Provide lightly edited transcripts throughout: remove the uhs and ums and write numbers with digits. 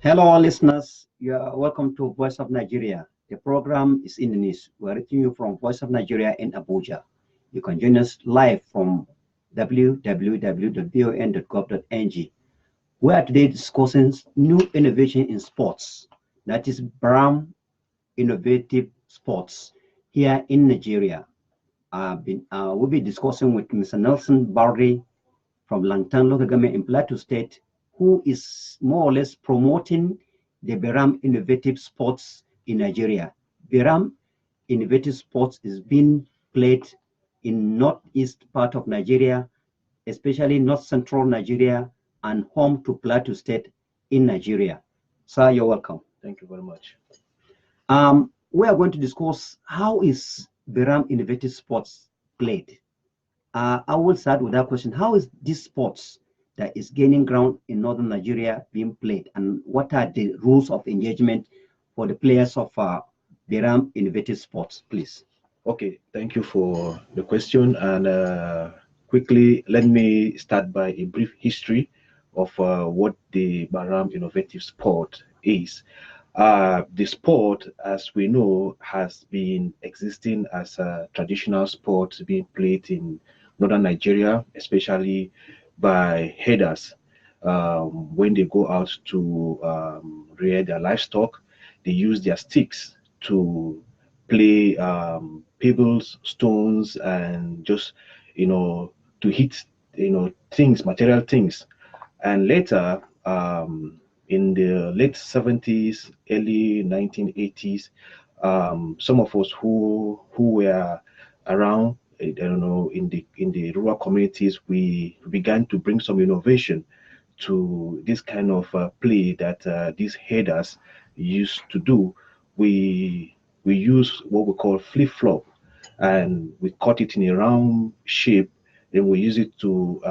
Hello, listeners. You are welcome to Voice of Nigeria. The program is in the news. We're reaching you from Voice of Nigeria in Abuja. You can join us live from www.bon.gov.ng. We are today discussing new innovation in sports. That is BRAM Innovative Sports here in Nigeria. We'll be discussing with Mr. Nelson Barry from Langtan local government in Plateau State, who is more or less promoting the Beram Innovative Sports in Nigeria. Beram Innovative Sports is being played in northeast part of Nigeria, especially north central Nigeria, and home to Plateau State in Nigeria. Sir, you're welcome. Thank you very much. We are going to discuss how is Beram Innovative Sports played. I will start with that question. How is this sports that is gaining ground in northern Nigeria being played, and what are the rules of engagement for the players of Beram Innovative Sports, please? Okay, thank you for the question. And quickly, let me start by a brief history of what the Baram Innovative Sport is. The sport, as we know, has been existing as a traditional sport being played in northern Nigeria, especially by herders. When they go out to rear their livestock, they use their sticks to play pebbles, stones, and just to hit things, material things. And later, in the late 70s, early 1980s, some of us who were around, I don't know, in the rural communities, we began to bring some innovation to this kind of play that these headers used to do. We use what we call flip flop, and we cut it in a round shape. Then we use it to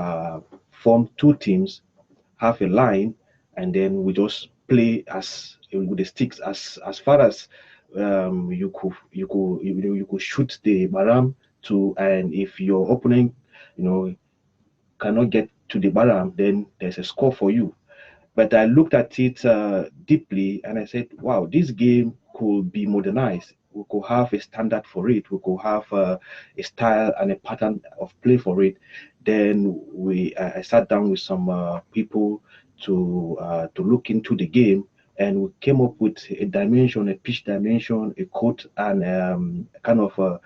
form two teams, have a line, and then we just play as with the sticks as far as you could shoot the baram to, and if your opponent you know cannot get to the baram, then there's a score for you. But I looked at it deeply and I said, wow, this game could be modernized. We could have a standard for it. We could have a style and a pattern of play for it. Then I sat down with some people to look into the game, and we came up with a dimension, a pitch dimension, a court, and kind of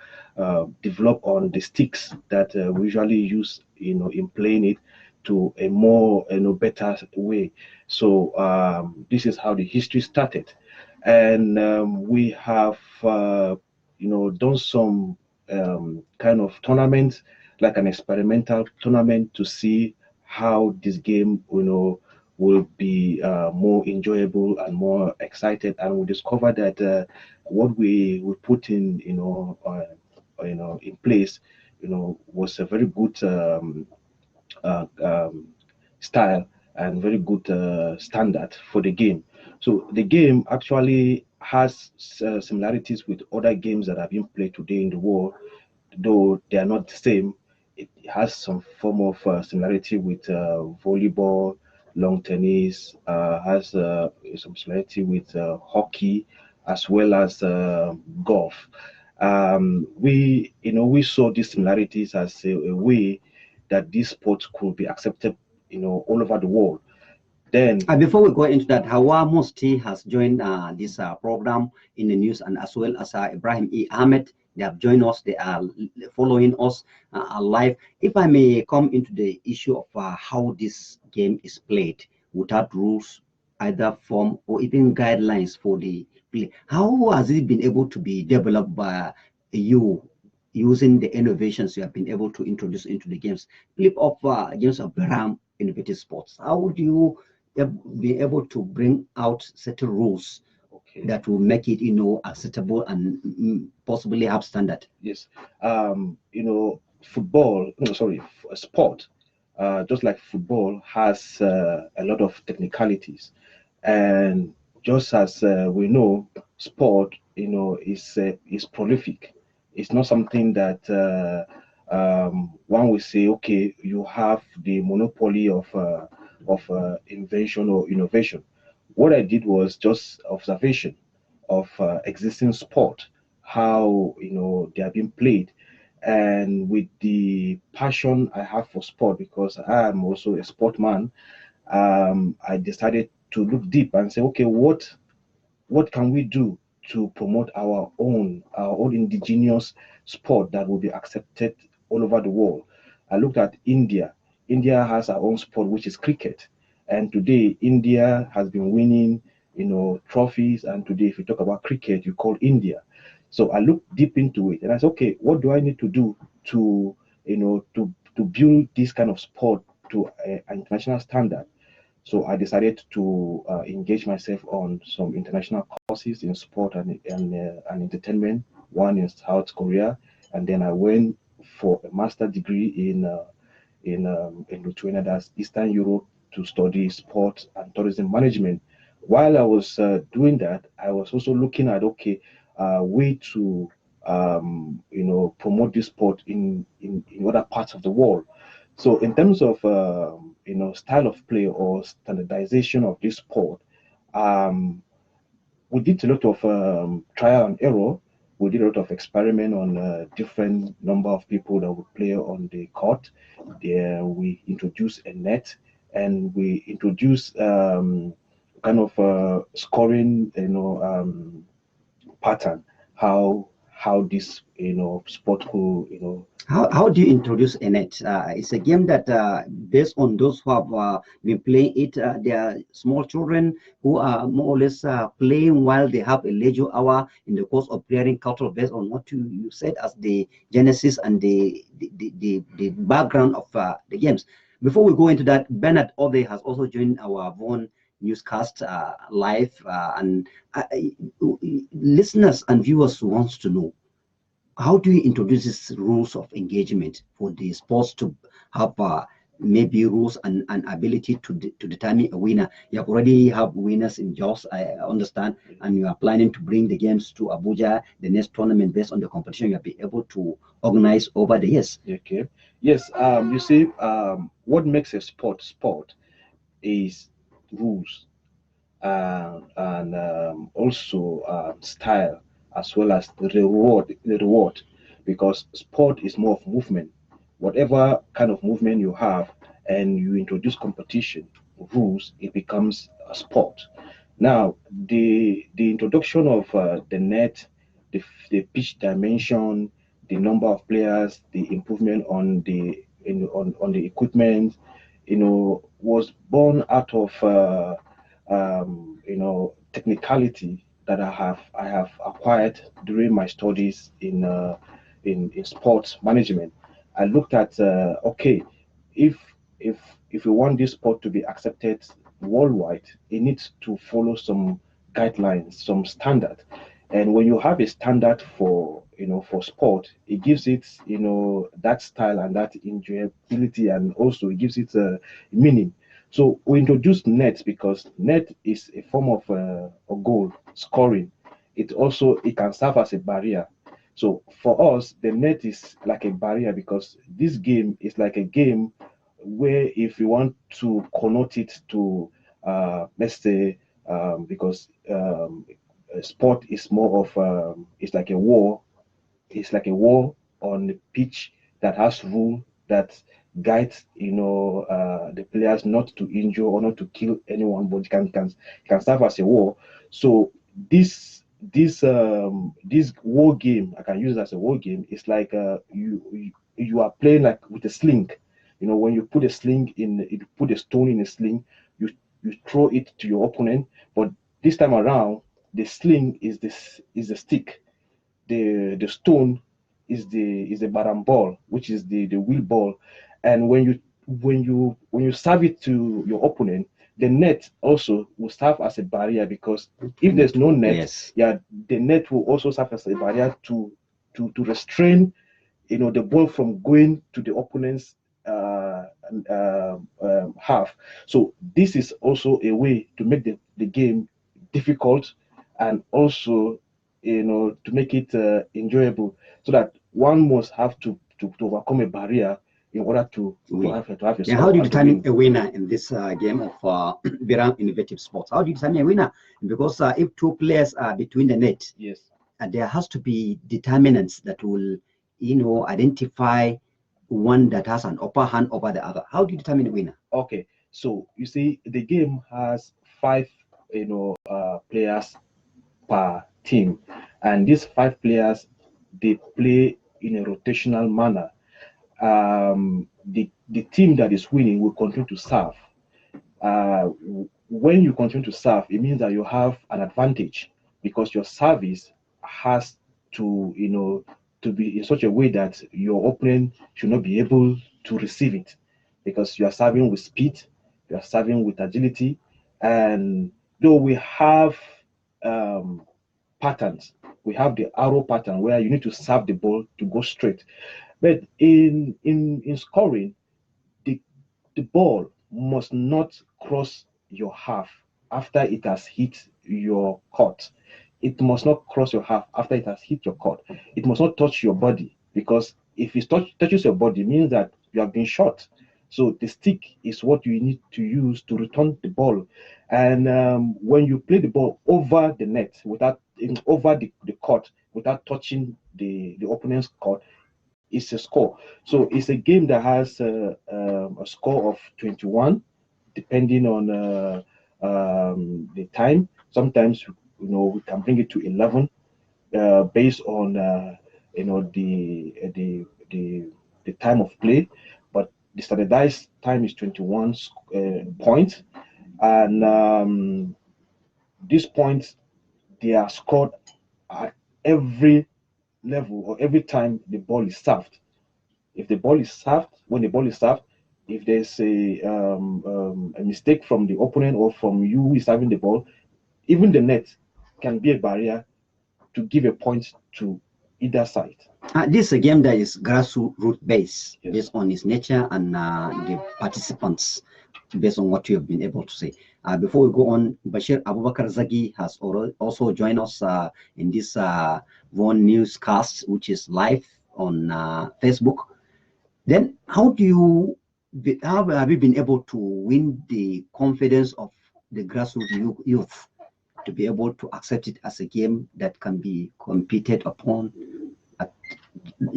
develop on the sticks that we usually use, in playing it to a more, better way. So this is how the history started, and we have, done some kind of tournament, like an experimental tournament, to see how this game, will be more enjoyable and more excited. And we discovered that what we put in, in place, was a very good style and very good standard for the game. So the game actually has similarities with other games that have been played today in the world, though they are not the same. It has some form of similarity with volleyball, long tennis, has some similarity with hockey, as well as golf. We saw these similarities as a way that this sport could be accepted, all over the world. Then, Before we go into that, Hawa Musti has joined this program in the news, and as well as Ibrahim E. Ahmed. They have joined us. They are following us live. If I may come into the issue of how this game is played without rules, either form or even guidelines for the play, how has it been able to be developed by you using the innovations you have been able to introduce into the games? Flip of games of Baram Innovative Sports. How would you be able to bring out certain rules okay, that will make it, acceptable and possibly have standard? yes, football, no, sorry, sport, just like football, has a lot of technicalities, and just as we know, sport, is prolific. It's not something that one will say, okay, you have the monopoly of invention or innovation. what I did was just observation of existing sport, how they are being played, and with the passion I have for sport because I am also a sportman, I decided to look deep and say, okay, what can we do to promote our own indigenous sport that will be accepted all over the world? I looked at India. India has our own sport, which is cricket, and today India has been winning, trophies. And today, if you talk about cricket, you call India. So I looked deep into it, and I said, okay, what do I need to do to, to build this kind of sport to an international standard? So I decided to engage myself on some international courses in sport and entertainment, one in South Korea, and then I went for a master degree in Lithuania, that's Eastern Europe, to study sport and tourism management. While I was doing that, I was also looking at, okay, way to promote this sport in other parts of the world. So in terms of style of play or standardization of this sport, um, we did a lot of trial and error. We did a lot of experiment on different number of people that would play on the court. There we introduced a net, and we introduced kind of scoring, pattern. How this sport could How do you introduce a net? It's a game that, based on those who have been playing it, they are small children who are more or less playing while they have a leisure hour in the course of clearing culture, based on what you said as the genesis and the background of the games. Before we go into that, Bernard Ode has also joined our Vaughan newscast live, and listeners and viewers wants to know, how do you introduce these rules of engagement for the sports to have maybe rules and ability to determine a winner? You have already have winners in Jos, I understand, and you are planning to bring the games to Abuja, the next tournament, based on the competition you have been able to organize over the years. Okay. Yes. You see, what makes a sport is rules, and also style, as well as the reward, because sport is more of movement. Whatever kind of movement you have, and you introduce competition rules, it becomes a sport. Now, the introduction of the net, the pitch dimension, the number of players, the improvement on the equipment, was born out of technicality that I have acquired during my studies in sports management. I looked at, okay, if if if we want this sport to be accepted worldwide, it needs to follow some guidelines, some standard. And when you have a standard for sport, it gives it that style and that enjoyability, and also it gives it a meaning. So we introduced net because net is a form of a goal scoring. It can serve as a barrier. So for us, the net is like a barrier because this game is like a game where, if you want to connote it to, let's say, because sport is more of it's like a war. It's like a war on the pitch that has rule that guides the players not to injure or not to kill anyone, but can serve as a war. So this war game, I can use it as a war game. It's like you are playing like with a sling. When you put a sling in, you put a stone in a sling, you throw it to your opponent. But this time around, the sling is the stick, the stone is the baram ball, which is the wheel ball. And when you serve it to your opponent, the net also will serve as a barrier, because if there's no net, Yes. yeah, the net will also serve as a barrier to restrain the ball from going to the opponent's half. So this is also a way to make the game difficult, and also to make it enjoyable, so that one must have to overcome a barrier in order to have a Yeah, score. how do you determine a winner in this game of Biram Innovative Sports? How do you determine a winner? Because if two players are between the net, Yes. There has to be determinants that will, identify one that has an upper hand over the other. How do you determine a winner? Okay, so you see, the game has 5, players per team, and these 5 players, they play in a rotational manner. The team that is winning will continue to serve. When you continue to serve, it means that you have an advantage because your service has to, to be in such a way that your opponent should not be able to receive it, because you are serving with speed, you are serving with agility, and though we have patterns, we have the arrow pattern where you need to serve the ball to go straight, but in scoring, the the ball must not cross your half after it has hit your court. It must not cross your half after it has hit your court. It must not touch your body, because if it touches your body, it means that you have been shot. So the stick is what you need to use to return the ball. And when you play the ball over the net, over the court, without touching the opponent's court, it's a score. So it's a game that has a score of 21, depending on the time. Sometimes we can bring it to 11, based on the time of play. But the standardized time is 21 points, and these points, they are scored at every level or every time the ball is served. If the ball is served, when the ball is served, if there's a mistake from the opponent or from you who is serving the ball, even the net can be a barrier to give a point to either side. This is a game that is grassroots based, Yes. based on its nature and the participants, based on what you have been able to say. Before we go on, Bashir Abubakar Zagi has also joined us in this one newscast, which is live on Facebook. Then, how have you been able to win the confidence of the grassroots youth to be able to accept it as a game that can be competed upon at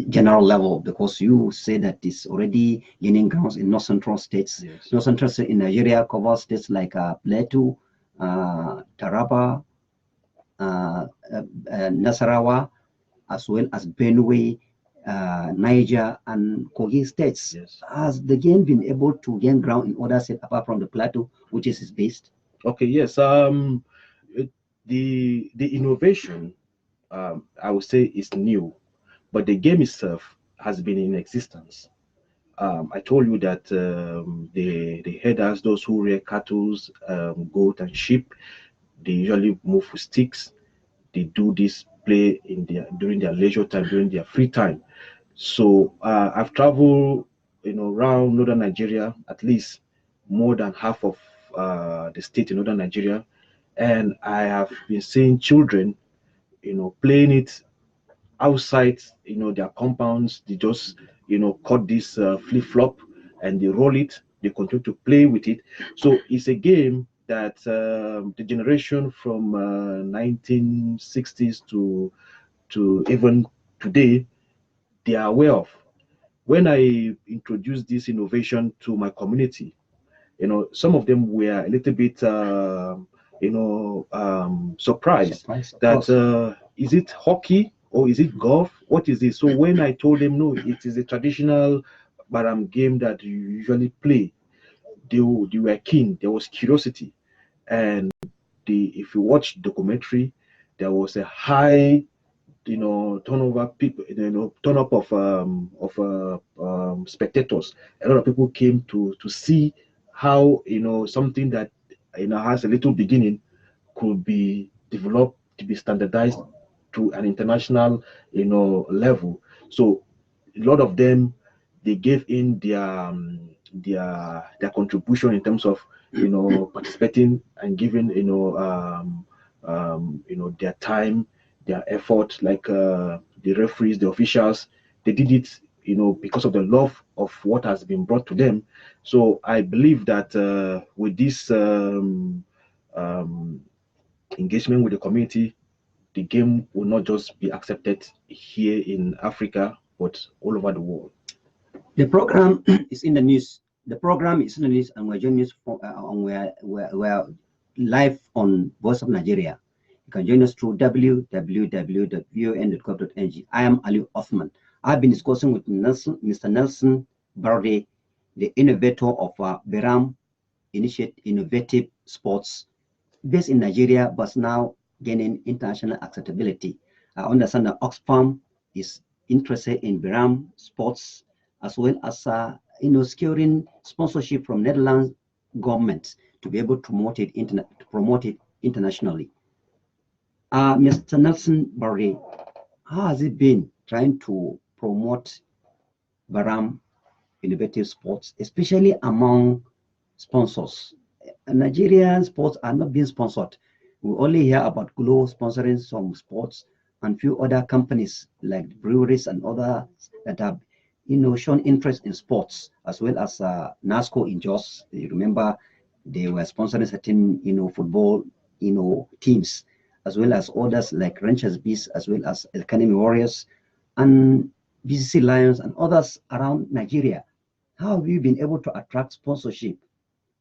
general level? Because you say that it's already gaining grounds in north central states. Yes. North central state in Nigeria covers states like Plateau, Taraba, Nasarawa, as well as Benue, Niger, and Kogi states. Yes. Has the game been able to gain ground in other states apart from the Plateau, which is based? Okay. Yes. The innovation, I would say, is new, but the game itself has been in existence. I told you that the herders, those who rear cattle, goat, and sheep, they usually move with sticks. They do this play during their leisure time, during their free time. So I've traveled, around northern Nigeria, at least more than half of the state in northern Nigeria, and I have been seeing children, playing it outside, their compounds. They just, cut this flip flop and they roll it. They continue to play with it. So it's a game that the generation from 1960s to even today, they are aware of. When I introduced this innovation to my community, some of them were a little bit, surprised that is it hockey or is it golf? What is it? So when I told them no, it is a traditional baram game that you usually play, they were keen. There was curiosity, and if you watch documentary, there was a high, turnover people, turn up of spectators. A lot of people came to see how, something that, has a little beginning could be developed to be standardized to an international, level. So a lot of them, they gave in their contribution in terms of, participating and giving, their time, their effort, like the referees, the officials. They did it, because of the love of what has been brought to them. So I believe that with this engagement with the community, the game will not just be accepted here in Africa, but all over the world. The program is in the news. The program is in the news, and we're joining us we're live on Voice of Nigeria. You can join us through www.von.gov.ng. I am Aliyu Othman. I've been discussing with Mr. Nelson Barde, the innovator of Beram Innovative Sports, based in Nigeria, but now gaining international acceptability. I understand that Oxfam is interested in Beram sports, as well as securing sponsorship from Netherlands government to be able to promote it internationally. Mr. Nelson Barre, how has it been trying to promote Beram innovative sports, especially among sponsors? Nigerian sports are not being sponsored. We only hear about Glow sponsoring some sports and few other companies like breweries and others that have shown interest in sports, as well as NASCO in Jos. You remember they were sponsoring certain football teams, as well as others like Ranchers Beast, as well as Academy Warriors and BCC Lions and others around Nigeria. How have you been able to attract sponsorship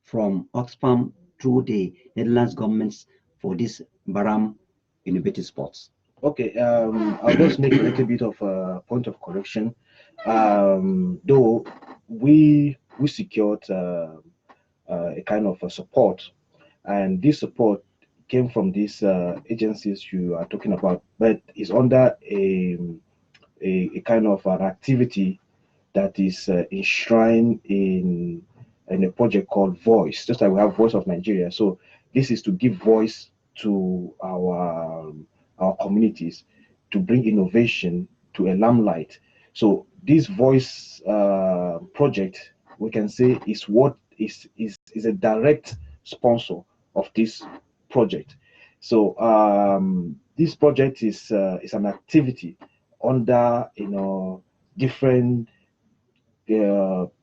from Oxfam through the Netherlands governments for this Beram innovative sports? Okay, I'll just make a little bit of a point of correction. Though we secured a kind of a support, and this support came from these agencies you are talking about, but is under a kind of an activity that is enshrined in a project called Voice, just like we have Voice of Nigeria. So this is to give voice to our communities, to bring innovation to a limelight. So this Voice project, we can say, is what is a direct sponsor of this project. So this project is an activity under different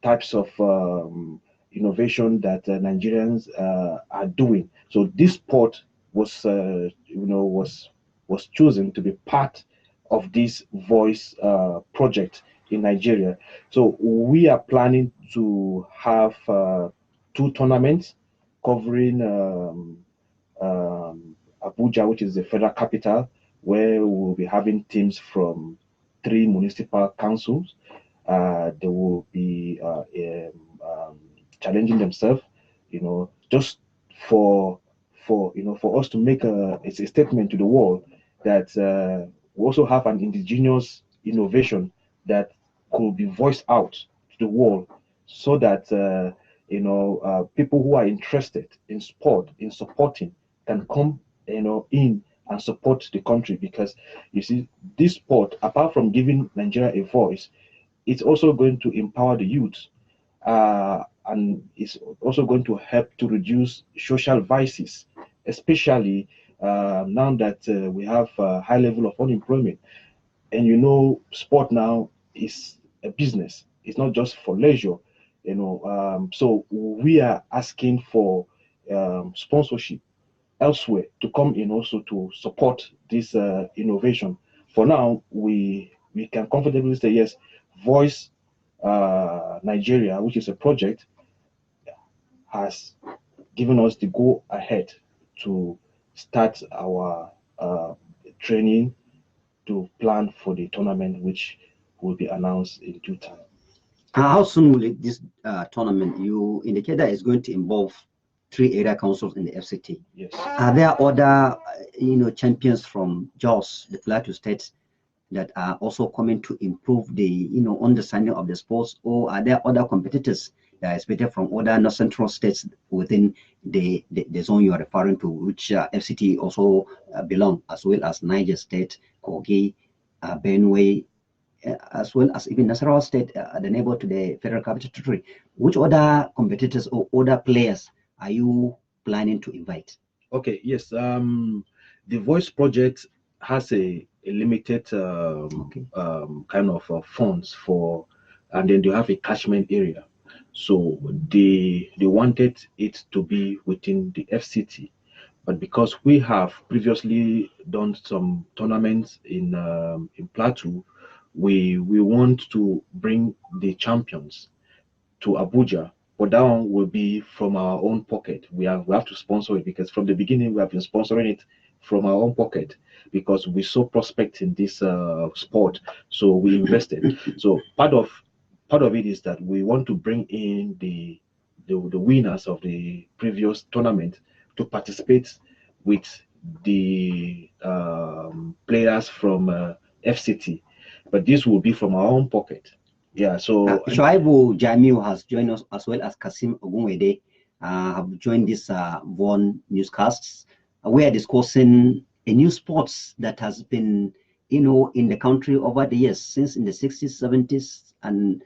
types of innovation that Nigerians are doing. So this sport was was chosen to be part of this Voice project in Nigeria. So we are planning to have two tournaments covering Abuja, which is the federal capital, where we'll be having teams from 3 municipal councils. They will be challenging themselves, just for us to make it's a statement to the world that we also have an indigenous innovation that could be voiced out to the world, so that people who are interested in sport, in supporting, can come in and support the country. Because you see, this sport, apart from giving Nigeria a voice, it's also going to empower the youth, and it's also going to help to reduce social vices, especially now that we have a high level of unemployment. And sport now is a business. It's not just for leisure. So we are asking for sponsorship elsewhere to come in also to support this innovation. For now, we can comfortably say yes, Voice Nigeria, which is a project, has given us the go ahead to start our training to plan for the tournament, which will be announced in due time. How soon will this tournament? You indicate that it's going to involve 3 area councils in the FCT. Yes. Are there other, champions from Jos, the Plateau State, that are also coming to improve the, understanding of the sports, or are there other competitors that are expected from other North Central states within the zone you are referring to, which FCT also belong, as well as Niger State, Kogi, Benue, as well as even Nasarawa State, the neighbor to the Federal Capital Territory? Which other competitors or other players are you planning to invite? Okay, yes. The Voice project has a limited kind of funds for and then they have a catchment area. So they wanted it to be within the FCT, but because we have previously done some tournaments in Plateau, we want to bring the champions to Abuja, but that one will be from our own pocket. We have to sponsor it, because from the beginning we have been sponsoring it from our own pocket, because we saw prospect in this sport, so we invested. So part of it is that we want to bring in the winners of the previous tournament to participate with the players from FCT, but this will be from our own pocket. Yeah, so Shoaibu Jamiu has joined us, as well as Kasim Ogunwede have joined this Vaughan newscasts. We are discussing a new sports that has been, in the country over the years, since in the 60s, 70s, and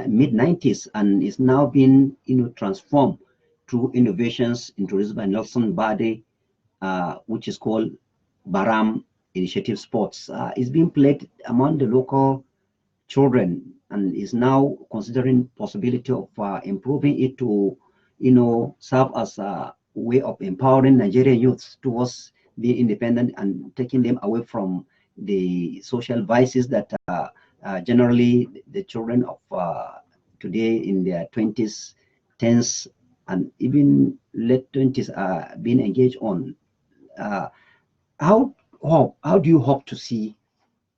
mid 90s, and is now being, transformed through innovations introduced by Nelson Bade, which is called Baram Initiative Sports. It's being played among the local children, and is now considering possibility of improving it to, serve as a way of empowering Nigerian youths towards being independent and taking them away from the social vices that generally the children of today in their 20s, 10s, and even late 20s are being engaged on. Uh, how do you hope to see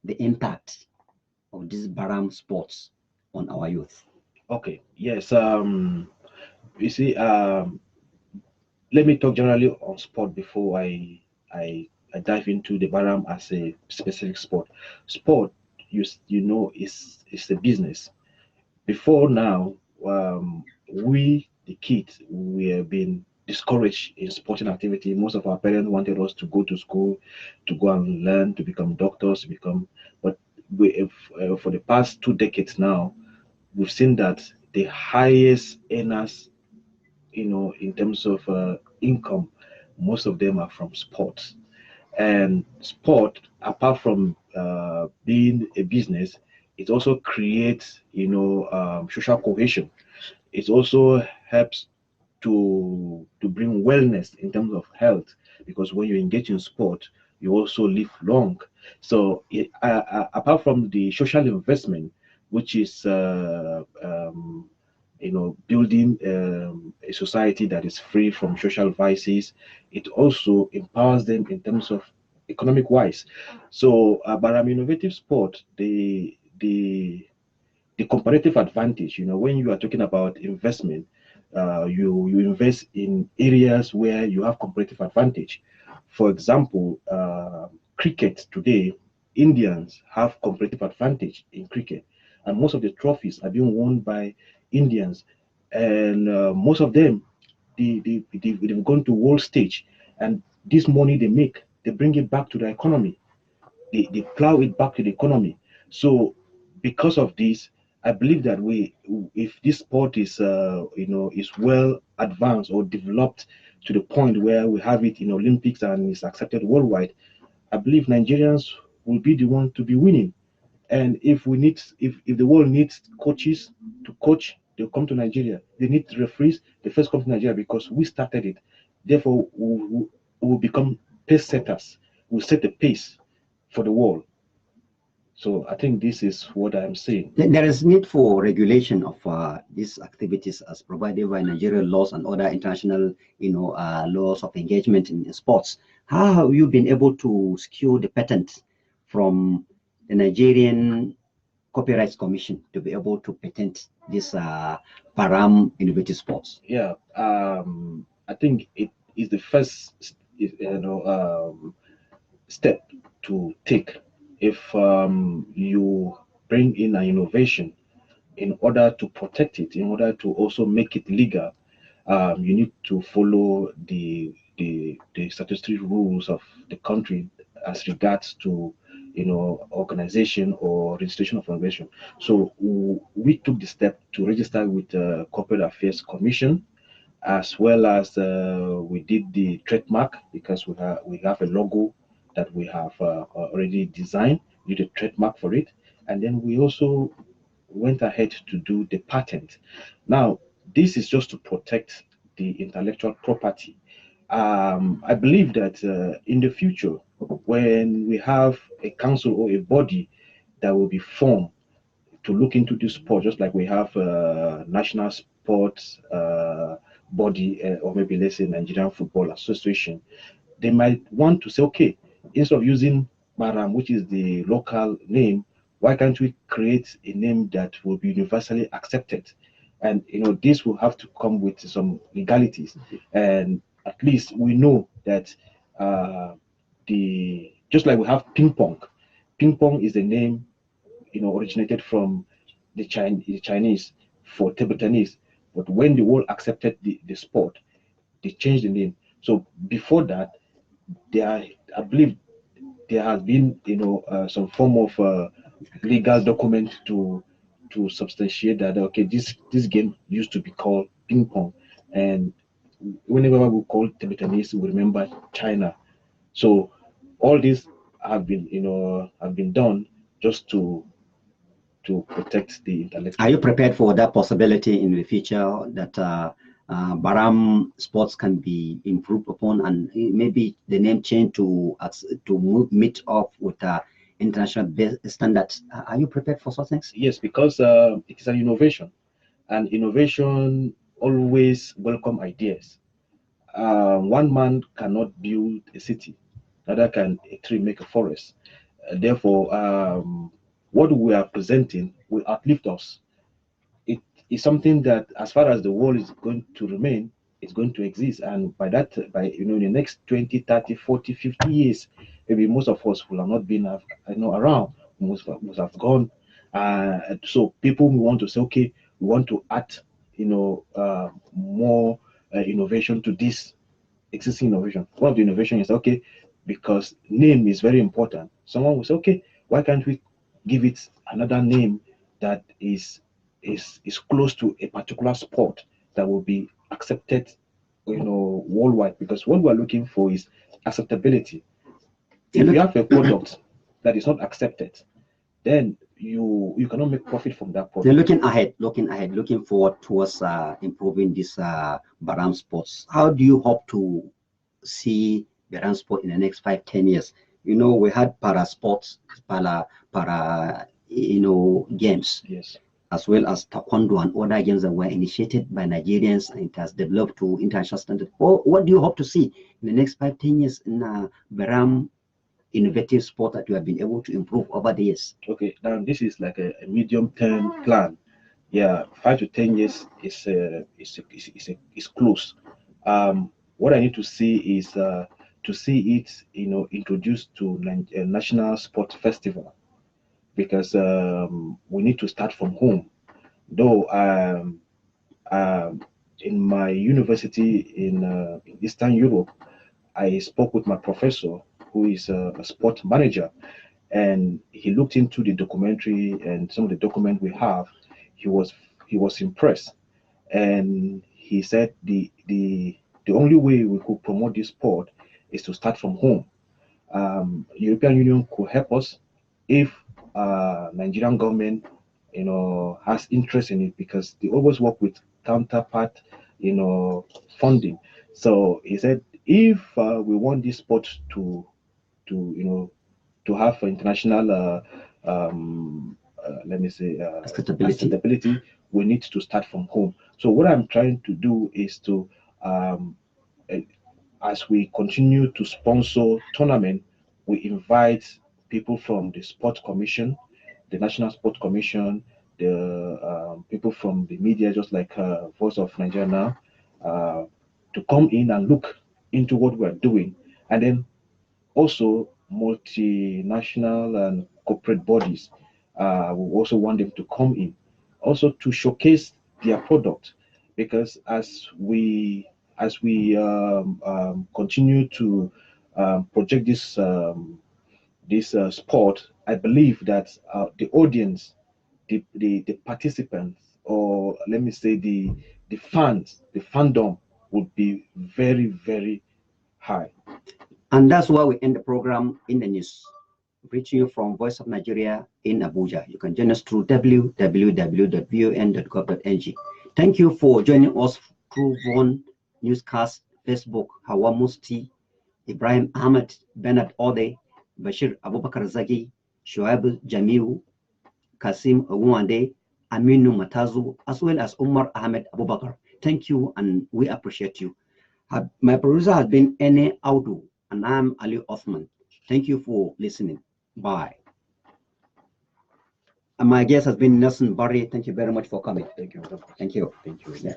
the impact of these Baram sports on our youth? okay, yes. You see, let me talk generally on sport before I dive into the Baram as a specific sport. Sport, is a business. Before now, we the kids we have been discouraged in sporting activity. Most of our parents wanted us to go to school, to go and learn, to become doctors, to become. But for the past 2 decades now, we've seen that the highest earners, in terms of income, most of them are from sports. And sport, apart from being a business, it also creates, social cohesion. It also helps to bring wellness in terms of health, because when you engage in sport, you also live long. So apart from the social investment, which is building a society that is free from social vices, it also empowers them in terms of economic wise. So Baram Innovative Sport, the comparative advantage, when you are talking about investment, you invest in areas where you have comparative advantage. For example, cricket today, Indians have comparative advantage in cricket, and most of the trophies are being won by Indians, and most of them, they've gone to world stage, and this money they make, they bring it back to the economy. They plow it back to the economy. So because of this, I believe that if this sport is well advanced or developed to the point where we have it in Olympics and is accepted worldwide, I believe Nigerians will be the one to be winning. And if the world needs coaches to coach, they'll come to Nigeria. They need referees, they first come to Nigeria, because we started it. Therefore, we'll become pace setters. We'll set the pace for the world. So I think this is what I'm saying. There is need for regulation of these activities as provided by Nigerian laws and other international, laws of engagement in sports. How have you been able to secure the patent from the Nigerian Copyright Commission to be able to patent this Param innovative sports? Yeah, I think it is the first, step to take. If you bring in an innovation, in order to protect it, in order to also make it legal, you need to follow the statutory rules of the country as regards to organization or registration of organization. So we took the step to register with the Corporate Affairs Commission, as well as we did the trademark, because we have a logo that we have already designed. We did a trademark for it, and then we also went ahead to do the patent. Now, this is just to protect the intellectual property. I believe that in the future, when we have a council or a body that will be formed to look into this sport, just like we have national sports body, or maybe let's say Nigerian Football Association, they might want to say, okay, instead of using Baram, which is the local name, why can't we create a name that will be universally accepted? And this will have to come with some legalities, and at least we know that the just like we have ping pong. Ping pong is the name originated from the Chinese for table tennis. But when the world accepted the sport, they changed the name. So before that, there, I believe, there has been some form of legal document to substantiate that, okay, this game used to be called ping pong, and whenever we call table tennis, we remember China. So all these have been done just to protect the Are intellectual you property. prepared for that possibility in the future that Baram sports can be improved upon and maybe the name change to meet up with international standards? Are you prepared for such things? Yes, because it is an innovation, and innovation always welcome ideas. One man cannot build a city, neither can a tree make a forest. Therefore, what we are presenting will uplift us. It is something that, as far as the world is going to remain, it's going to exist. And by in the next 20, 30, 40, 50 years, maybe most of us will have not been around, must have gone. So people will want to say, okay, we want to add, more innovation to this existing innovation. One of the innovation is, okay, because name is very important. Someone will say, okay, why can't we give it another name that is close to a particular sport that will be accepted, worldwide? Because what we're looking for is acceptability. If you have a product that is not accepted, then you cannot make profit from that They're product. looking forward towards improving this Baram sports. How do you hope to see Baram sport in the next 5, 10 years? We had para sports, para games, Yes. as well as taekwondo and other games that were initiated by Nigerians, and it has developed to international standard. What do you hope to see in the next 5, 10 years in Baram innovative sport that you have been able to improve over the years? Okay, now this is like a medium-term plan. Yeah, 5 to 10 years is close. What I need to see is to see it, introduced to national sport festival, because we need to start from home. Though in my university in Eastern Europe, I spoke with my professor, who is a sport manager, and he looked into the documentary and some of the document we have. He was impressed, and he said the only way we could promote this sport is to start from home. European Union could help us if Nigerian government, has interest in it, because they always work with counterpart, funding. So he said, if we want this sport to have international, let me say, acceptability, we need to start from home. So what I'm trying to do is to, uh, as we continue to sponsor tournament, we invite people from the Sport Commission, the National Sport Commission, the people from the media, just like Voice of Nigeria now, to come in and look into what we're doing, and then also multinational and corporate bodies. We also want them to come in, also to showcase their product, because as we continue to project this sport, I believe that the audience, the participants, or let me say the fans, the fandom, would be very, very high. And that's why we end the program in the news. reaching you from Voice of Nigeria in Abuja. You can join us through www.von.gov.ng. Thank you for joining us through Von Newscast, Facebook, Hawa Musti, Ibrahim Ahmed, Bernard Ode, Bashir Abubakar Zagi, Shoaib Jamiu, Kasim Ogunwande, Aminu Matazu, as well as Umar Ahmed Abubakar. Thank you, and we appreciate you. My producer has been Ene Audu, and I'm Aliyu Othman. Thank you for listening. Bye. And my guest has been Nelson Barry. Thank you very much for coming. Thank you. Thank you. Thank you. Yeah.